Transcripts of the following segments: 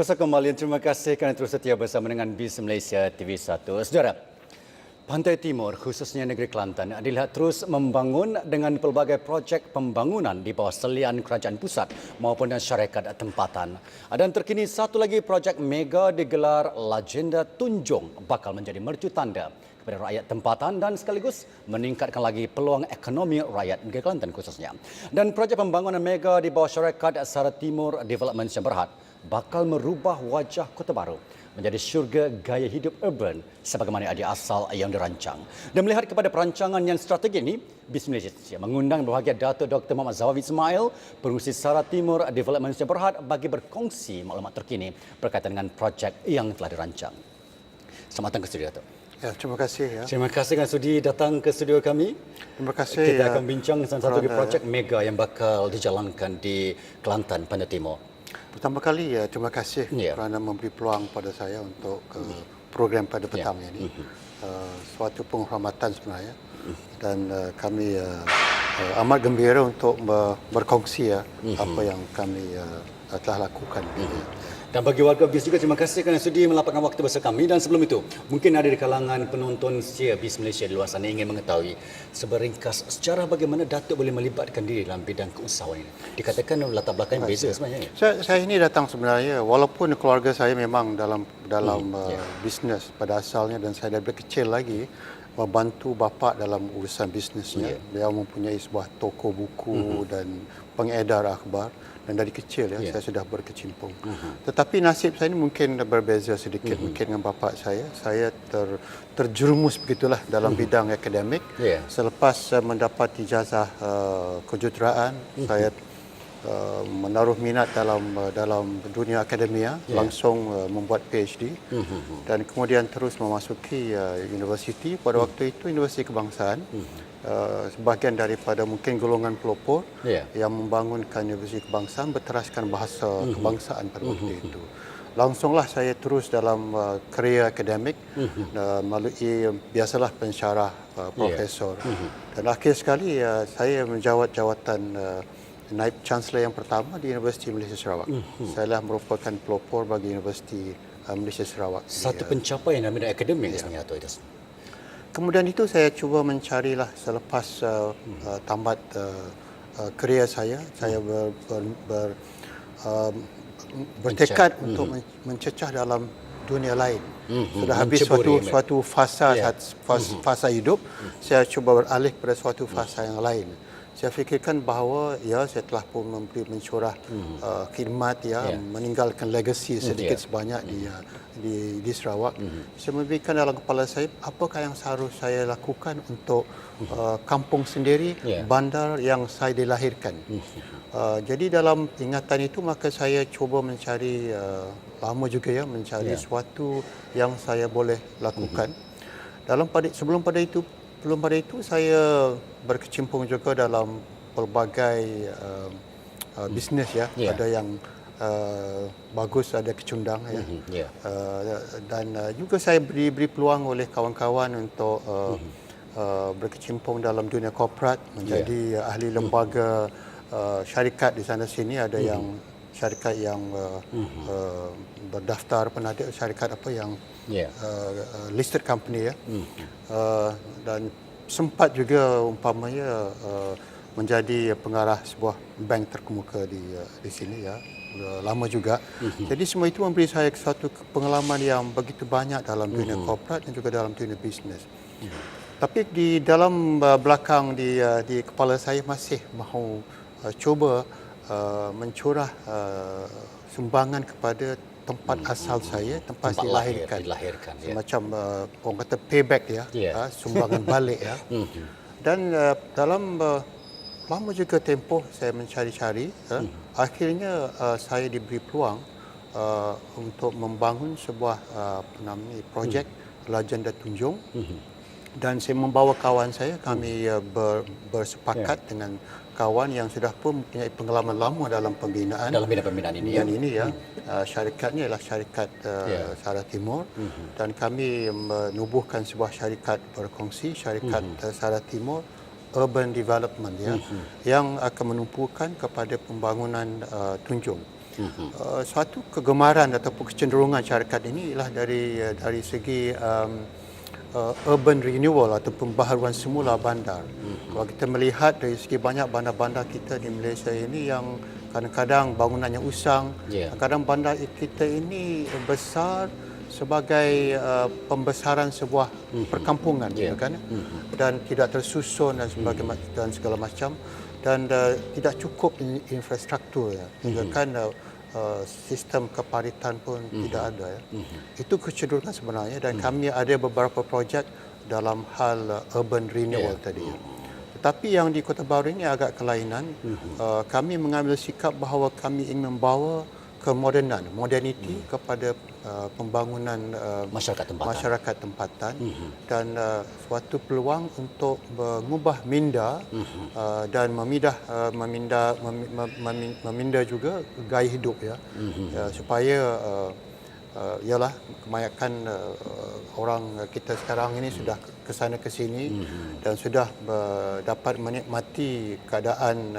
Pemirsa kembali, terima kasih kerana terus setia bersama dengan BIS Malaysia TV1. Saudara, Pantai Timur, khususnya negeri Kelantan, dilihat terus membangun dengan pelbagai projek pembangunan di bawah selian kerajaan pusat maupun syarikat tempatan. Dan terkini satu lagi projek mega digelar Legenda Tunjung bakal menjadi mercu tanda kepada rakyat tempatan dan sekaligus meningkatkan lagi peluang ekonomi rakyat negeri Kelantan khususnya. Dan projek pembangunan mega di bawah syarikat Sara Timur Development yang Berhad bakal merubah wajah Kota Baru menjadi syurga gaya hidup urban sebagaimana idea asal yang dirancang. Dan melihat kepada perancangan yang strategi ini, BIS Malaysia mengundang berbahagia Dato' Dr. Muhammad Zawawi Ismail, pengurusi Sara Timur Development yang Berhad bagi berkongsi maklumat terkini berkaitan dengan projek yang telah dirancang. Selamat datang ke studio, Dato'. Ya, terima kasih. Ya. Terima kasih kerana sudi datang ke studio kami. Terima kasih. Kita akan bincang tentang satu projek mega yang bakal dijalankan di Kelantan, Pantai Timur. Pertama kali, terima kasih kerana memberi peluang pada saya untuk program pada petang ini. Suatu penghormatan sebenarnya. Dan kami amat gembira untuk berkongsi apa yang kami telah lakukan. Dan bagi warga BIS juga, terima kasih kerana sudi melapangkan waktu bersama kami. Dan sebelum itu, mungkin ada di kalangan penonton setia BIS Malaysia di luar sana ingin mengetahui seberingkas secara bagaimana Datuk boleh melibatkan diri dalam bidang keusahawan ini. Dikatakan latar belakang yang beza sebenarnya. Saya ini datang sebenarnya, walaupun keluarga saya memang dalam bisnes pada asalnya dan saya dari kecil lagi membantu bapa dalam urusan bisnesnya. Beliau mempunyai sebuah toko buku dan pengedar akhbar. Dan dari kecil saya sudah berkecimpung. Tetapi nasib saya ini mungkin berbeza sedikit mungkin dengan bapa saya. Saya terjerumus begitulah dalam bidang akademik. Selepas mendapat ijazah kejuruteraan, saya menaruh minat dalam dunia akademia, langsung membuat PhD dan kemudian terus memasuki universiti. Pada waktu itu Universiti Kebangsaan. Sebahagian daripada mungkin golongan pelopor yang membangunkan Universiti Kebangsaan berteraskan bahasa kebangsaan pada waktu itu. Langsunglah saya terus dalam kerjaya akademik melalui biasalah pensyarah profesor. Dan akhir sekali saya menjawat jawatan Naib Chancellor yang pertama di Universiti Malaysia Sarawak. Saya lah merupakan pelopor bagi Universiti Malaysia Sarawak. Satu pencapaian dalam bidang akademik sebenarnya atau itu? Kemudian itu saya cuba mencarilah selepas tamat kerjaya saya bertekad untuk mencecah dalam dunia lain. Sudah habis suatu fasa hidup, saya cuba beralih pada suatu fasa yang lain. Saya fikirkan bahawa saya telah pun mencurah khidmat meninggalkan legasi sedikit sebanyak di Sarawak. Saya memikirkan dalam kepala saya apakah yang seharusnya saya lakukan untuk kampung sendiri, bandar yang saya dilahirkan. Jadi dalam ingatan itu maka saya cuba mencari lama juga mencari sesuatu yang saya boleh lakukan. Sebelum pada itu saya berkecimpung juga dalam pelbagai bisnes ada yang bagus, ada kecundang dan juga saya diberi peluang oleh kawan-kawan untuk berkecimpung dalam dunia korporat, menjadi ahli lembaga syarikat di sana sini. Ada yang syarikat yang berdaftar, pernah ada syarikat apa yang listed company dan sempat juga umpamanya menjadi pengarah sebuah bank terkemuka di sini lama juga. Jadi semua itu memberi saya satu pengalaman yang begitu banyak dalam dunia korporat dan juga dalam dunia bisnes. Tapi di dalam belakang di kepala saya masih mahu cuba mencurah sumbangan kepada tempat asal saya, tempat dilahirkan. Semacam orang kata payback sumbangan balik Dan dalam lama juga tempoh saya mencari-cari, akhirnya saya diberi peluang untuk membangun sebuah projek Legenda Tunjung. Dan saya membawa kawan saya, kami bersepakat dengan kawan yang sudah pun mempunyai pengalaman lama dalam pembinaan. Dalam bidang pembinaan ini Syarikatnya ialah syarikat Sara Timur dan kami menubuhkan sebuah syarikat berkongsi, syarikat Sara Timur Urban Development yang akan menumpukan kepada pembangunan Tunjung. Suatu kegemaran ataupun kecenderungan syarikat ini ialah dari segi urban renewal atau pembaharuan semula bandar. Kalau kita melihat dari segi banyak bandar-bandar kita di Malaysia ini yang kadang-kadang bangunannya usang, kadang bandar kita ini besar sebagai pembesaran sebuah perkampungan, kan? Dan tidak tersusun dan dan segala macam, dan tidak cukup infrastruktur, ya. Juga kan sistem keparitan pun tidak ada, ya. Itu kecenderungan sebenarnya, dan kami ada beberapa projek dalam hal urban renewal tadi. Ya. Tetapi yang di Kota Baru ini agak kelainan. Kami mengambil sikap bahawa kami ingin membawa kemodenan, moderniti kepada pembangunan masyarakat tempatan, dan suatu peluang untuk mengubah minda dan meminda juga gaya hidup, ya, supaya ialah kebanyakan orang kita sekarang ini sudah ke sana ke sini dan sudah dapat menikmati keadaan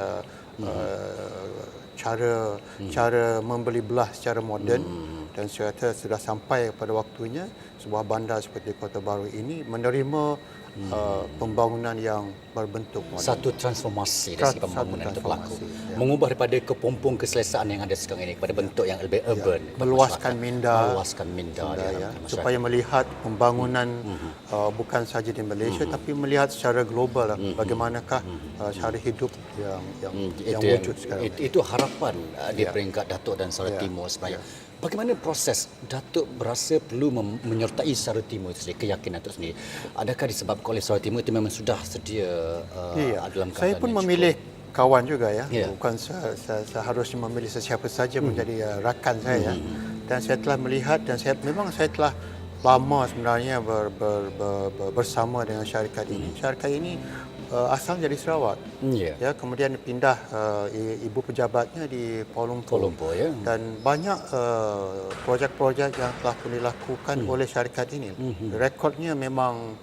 cara membeli belah secara moden, dan saya rasa sudah sampai pada waktunya sebuah bandar seperti Kota Baru ini menerima pembangunan yang berbentuk moden. Satu transformasi dari segi pembangunan itu berlaku. Mengubah daripada kepompong keselesaan yang ada sekarang ini kepada bentuk yang lebih urban. Meluaskan minda, ya, supaya melihat pembangunan bukan sahaja di Malaysia tapi melihat secara global bagaimanakah cara hidup yang wujud sekarang. Itu harapan di peringkat Datuk dan Sarawak Timur sebenarnya. Bagaimana proses Datuk berasa perlu menyertai Sarawak Timur itu sendiri, keyakinan itu sendiri? Adakah disebabkan oleh Sarawak Timur itu memang sudah sedia dalam keadaan saya pun memilih kawan juga, ya. Ya. Bukan seharusnya memilih sesiapa saja menjadi rakan saya. Dan saya telah melihat, dan saya telah lama sebenarnya bersama dengan syarikat ini. Syarikat ini asal dari Sarawak. Ya, kemudian pindah ibu pejabatnya di Kuala Lumpur, ya. Dan banyak projek-projek yang telah pun dilakukan oleh syarikat ini. Rekodnya memang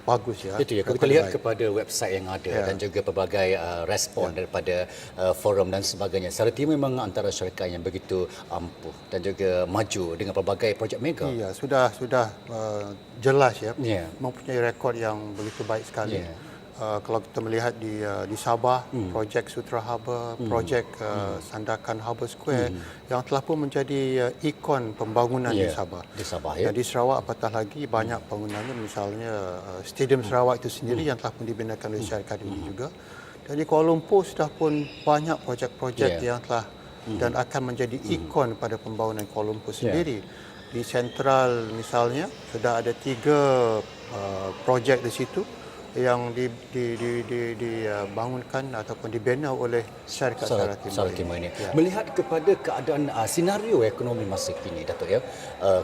bagus, ya. Itu ya, kalau kita lihat kepada website yang ada dan juga pelbagai respon daripada forum dan sebagainya. Sarawak Timur memang antara syarikat yang begitu ampuh dan juga maju dengan pelbagai projek mega. Iya, sudah jelas, ya. Mempunyai rekod yang begitu baik sekali. Kalau kita melihat di Sabah, projek Sutra Harbour, projek Sandakan Harbour Square yang telah pun menjadi ikon pembangunan di Sabah. Dan di Sarawak apatah lagi banyak bangunannya, misalnya Stadium Sarawak itu sendiri yang telah pun dibinakan oleh syarikat ini juga. Dan di Kuala Lumpur sudah pun banyak projek-projek yang telah dan akan menjadi ikon pada pembangunan Kuala Lumpur sendiri. Di Sentral misalnya sudah ada 3 projek di situ yang dibangunkan ataupun dibina oleh syarikat Sarawak Timur ini. Melihat kepada keadaan senario ekonomi masa kini, Datuk, ya,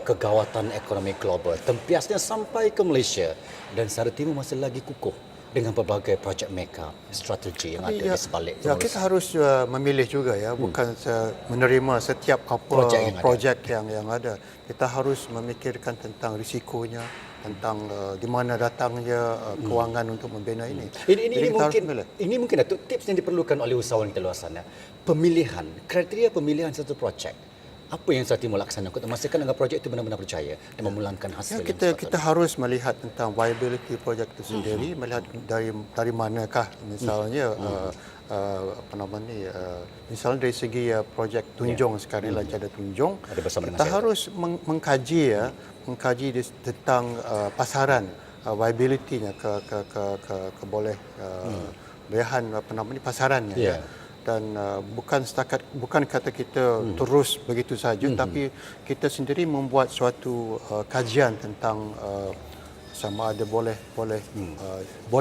kegawatan ekonomi global, tempiasnya sampai ke Malaysia, dan Sarawak Timur masih lagi kukuh dengan pelbagai projek mega, strategi yang ada di sebalik. Ya, kita harus memilih juga, ya, bukan menerima setiap projek yang ada. Kita harus memikirkan tentang risikonya, tentang di mana datangnya kewangan untuk membina ini. Ini mungkin Datuk, tips yang diperlukan oleh usahawan kita luar sana. Pemilihan, kriteria pemilihan satu projek. Apa yang Sarawak Timur laksanakan untuk memastikan agar projek itu benar-benar berjaya dan memulangkan hasil? Kita harus melihat tentang viability projek itu sendiri, melihat dari manakah misalnya misalnya dari segi projek Tunjong sekarang lagi ada Tunjong. Kita harus mengkaji tentang pasaran, viability-nya, kebolehan pasarannya. Dan bukan kata kita terus begitu saja, tapi kita sendiri membuat suatu kajian tentang sama ada boleh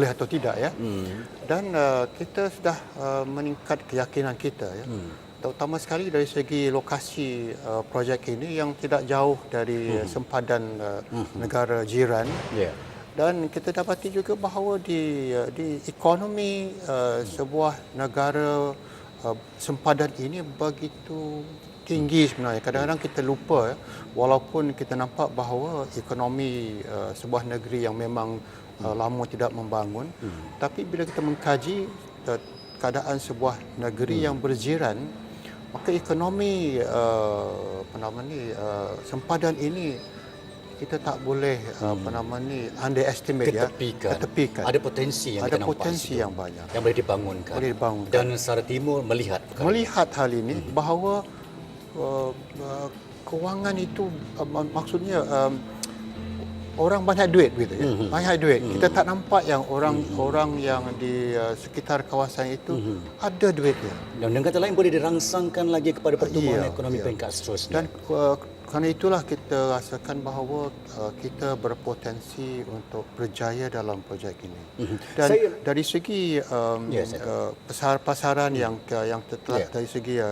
atau tidak, ya. Dan kita sudah meningkat keyakinan kita, ya. Terutama sekali dari segi lokasi projek ini yang tidak jauh dari sempadan negara jiran. Dan kita dapati juga bahawa di ekonomi sebuah negara sempadan ini begitu tinggi sebenarnya. Kadang-kadang kita lupa, ya, walaupun kita nampak bahawa ekonomi sebuah negeri yang memang lama tidak membangun, tapi bila kita mengkaji keadaan sebuah negeri yang berjiran, maka ekonomi sempadan ini kita tak boleh underestimate ketepikan. Ada potensi yang ada kita nampak potensi di situ, yang banyak yang boleh dibangunkan. boleh dibangunkan. Dan Nusantara Timur melihat Hal ini bahawa kewangan itu maksudnya orang banyak duit begitu ya. Banyak duit. Kita tak nampak yang orang yang di sekitar kawasan itu ada duitnya. Dan dengan kata lain boleh dirangsangkan lagi kepada pertumbuhan Ya, ekonomi ya. peringkat seterusnya. Dan kerana itulah kita rasakan bahawa kita berpotensi untuk berjaya dalam projek ini. Dan dari segi pasaran yang telah dari segi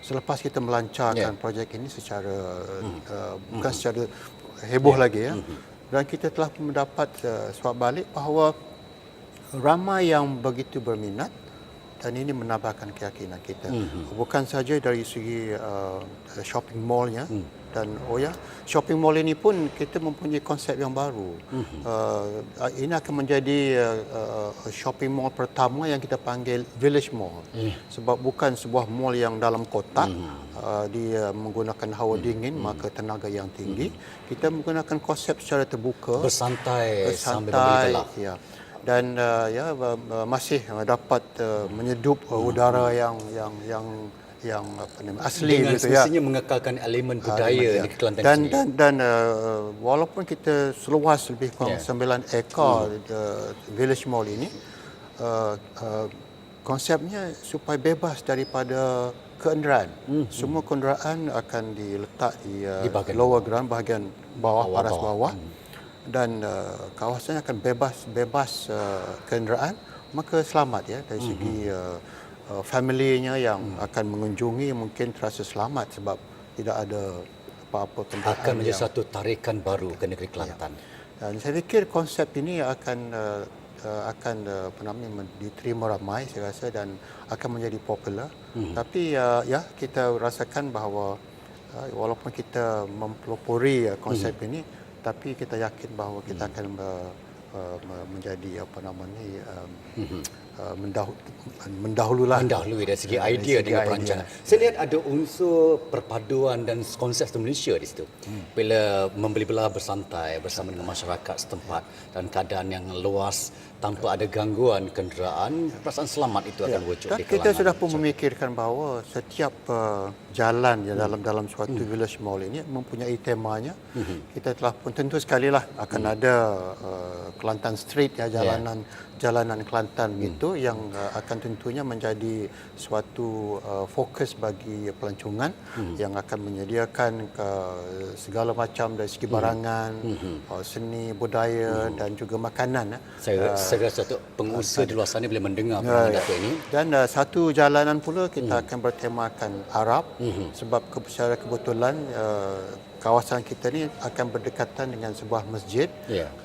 selepas kita melancarkan projek ini secara bukan secara heboh lagi ya. Dan kita telah mendapat suap balik bahawa ramai yang begitu berminat dan ini menambahkan keyakinan kita. Bukan saja dari segi shopping mallnya dan shopping mall ini pun kita mempunyai konsep yang baru. Ini akan menjadi shopping mall pertama yang kita panggil village mall. Sebab bukan sebuah mall yang dalam kotak, dia menggunakan hawa dingin, maka tenaga yang tinggi. Kita menggunakan konsep secara terbuka, bersantai sambil membeli gelap. Ya. Dan masih dapat menyedup udara yang asli dengan gitu ya. semestinya mengekalkan elemen budaya di Kelantan sini. Dan walaupun kita seluas lebih kurang 9 ekar village mall ini, konsepnya supaya bebas daripada kenderaan. Semua kenderaan akan diletak di lower ground, bahagian bawah, paras bawah. Dan kawasannya akan bebas kenderaan, maka selamat ya dari segi family-nya yang akan mengunjungi mungkin terasa selamat sebab tidak ada apa-apa kenderaan. Akan menjadi satu tarikan baru ke negeri Kelantan. Dan saya fikir konsep ini akan diterima ramai saya rasa dan akan menjadi popular. Tapi kita rasakan bahawa walaupun kita mempelopori konsep ini, tapi kita yakin bahawa kita akan menjadi mendahului dari segi idea dengan perancangan. Saya lihat ada unsur perpaduan dan konsep Malaysia di situ. Bila membeli belah bersantai bersama dengan masyarakat setempat dan keadaan yang luas tanpa ada gangguan kenderaan, perasaan selamat itu akan wujud dan di kita kalangan. sudah pun memikirkan bahawa setiap jalan dalam suatu village mall ini mempunyai temanya. Kita telah pun tentu sekali lah akan ada Kelantan Street ya, jalanan Kelantan itu yang akan tentunya menjadi suatu fokus bagi pelancongan yang akan menyediakan segala macam dari segi barangan, seni budaya dan juga makanan. Saya rasa satu pengusaha di luar sana bila mendengar perancangan Datuk ini. Dan satu jalanan pula kita akan bertemakan Arab sebab secara kebetulan kawasan kita ni akan berdekatan dengan sebuah masjid.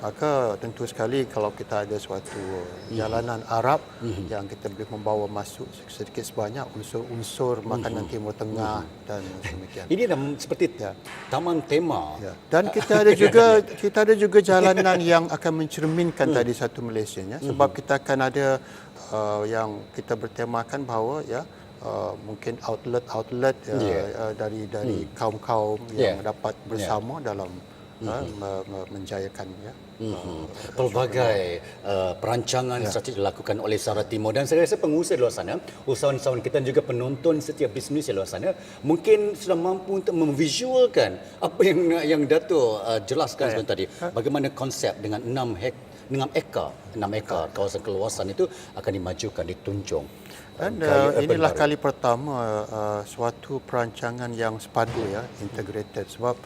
Maka tentu sekali kalau kita ada suatu jalanan Arab yang kita boleh membawa masuk sedikit sebanyak unsur-unsur makanan Timur Tengah dan demikian. Ini seperti taman tema. Dan kita ada juga jalanan yang akan mencerminkan tadi satu Malaysianya sebab kita akan ada yang kita bertemakan bahawa mungkin outlet dari kaum-kaum yang dapat bersama dalam menjayakan pelbagai perancangan strategi dilakukan oleh Nusantara Timur dan saya rasa pengusaha di luar sana, usahawan-usahawan kita dan juga penonton setiap bisnes di luar sana mungkin sudah mampu untuk memvisualkan apa yang Dato' jelaskan sebentar tadi. Bagaimana konsep dengan 6 ekar kawasan keluasan itu akan dimajukan, ditunjung. Dan inilah kali pertama suatu perancangan yang sepadu integrated sebab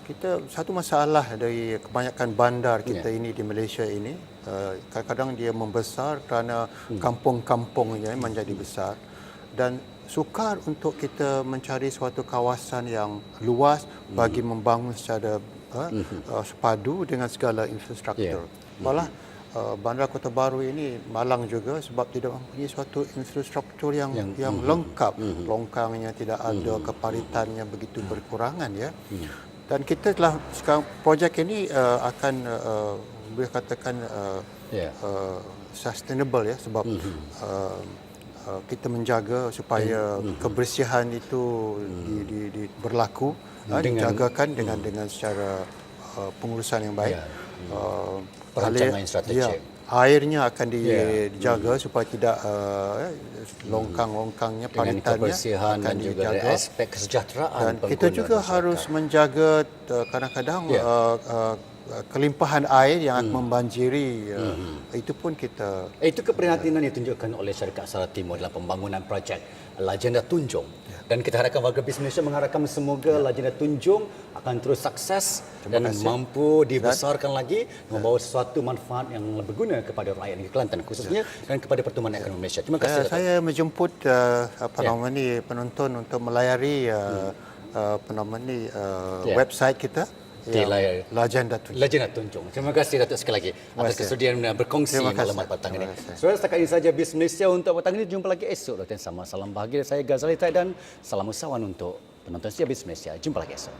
kita satu masalah dari kebanyakan bandar kita ini di Malaysia ini kadang-kadang dia membesar kerana kampung-kampungnya menjadi besar dan sukar untuk kita mencari suatu kawasan yang luas bagi membangun secara sepadu dengan segala infrastruktur. Malah Bandar Kota Baru ini malang juga sebab tidak mempunyai suatu infrastruktur yang lengkap. Longkangnya tidak ada, keparitannya begitu berkurangan ya. Dan kita telah sekarang projek ini akan boleh katakan sustainable ya sebab kita menjaga supaya kebersihan itu berlaku, dijagakan dengan secara pengurusan yang baik. Ya. Perancangan yang strategik. Airnya akan dijaga supaya tidak longkang-longkangnya, Dengan paritannya kebersihan akan dan juga dari dijaga. aspek kesejahteraan Dan pengguna kita juga masyarakat. harus menjaga kadang-kadang kelimpahan air yang akan membanjiri. Itu pun kita Itu keprihatinan yang ditunjukkan oleh Syarikat Sara Timur dalam pembangunan projek Lagenda Tunjung. Dan kita harapkan warga bisnes Malaysia mengharapkan semoga Lagenda Tunjung akan terus sukses dan mampu dibesarkan lagi, membawa sesuatu manfaat yang berguna kepada rakyat negeri Kelantan khususnya dan kepada pertumbuhan ekonomi Malaysia. Terima kasih. Datuk. saya menjemput penonton untuk melayari website kita Di layar Lagenda Tunjung. Lagenda Tunjung. Terima kasih Datuk sekali lagi atas kesudian berkongsi Terima kasih. maklumat petang ini. Saudara, setakat ini saja Bis Malaysia untuk petang ini. Jumpa lagi esok. Dan sama salam bahagia dari saya Ghazali Tai dan salam usahawan untuk penonton setia Bis Malaysia. Jumpa lagi esok.